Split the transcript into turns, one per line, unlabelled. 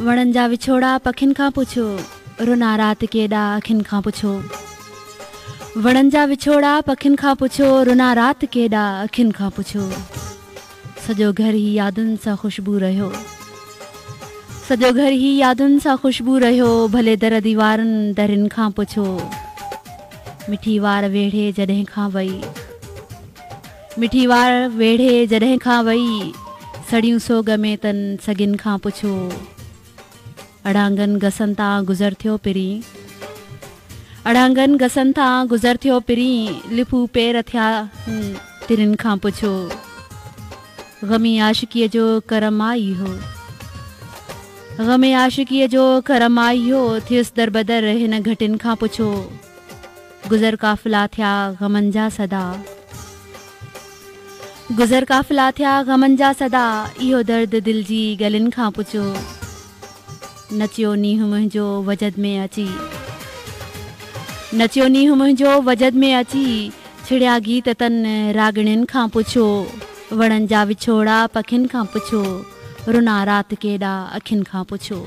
वणनि जा विछोड़ा पखियुनि खां पुछो, रुना राति केॾा अखियुनि खां पुछो। वणनि जा विछोड़ा पखियुनि खां पुछो, रुना राति केॾा अखियुनि खां पुछो। सॼो घर ही यादुनि सां ख़ुशबू रहियो, सॼो घर ही यादुनि सां ख़ुशबू रहियो। भले दर दीवारनि दरियुनि खां पुछो, मिठी वार वेढ़े जॾहिं खां वई, मिठी वार वेढ़े जॾहिं खां वई। सड़ियूं सोग में तन सॻियुनि खां पुछो, अड़ांगनि घसनि तां गुज़र थियो पिरी, अड़ांगनि घसनि तां गुज़र थियो पिरी। लिफू पेर थिया तिरियुनि खां पुछो, ग़मी आशिकीअ जो करम आई हो, ग़मे आशिकीअ जो करम आई हो। थियुसि दरबदर हिन घटियुनि खां पुछो, गुज़र काफ़िला थिया ग़मनि जा सदा, गुज़र काफ़िला थिया ग़मनि जा सदा। इहो दर्द दिलि जी ॻलियुनि खां पुछो, नचियो नींहुं मुंहिंजो वजद में अची, नचियो नींहुं मुंहिंजो वजद में अची। छिड़िया गीत तन रागिणियुनि खां पुछो, वणनि जा विछोड़ा पखियुनि खां पुछो, रुना राति केॾा अखियुनि खां पुछो।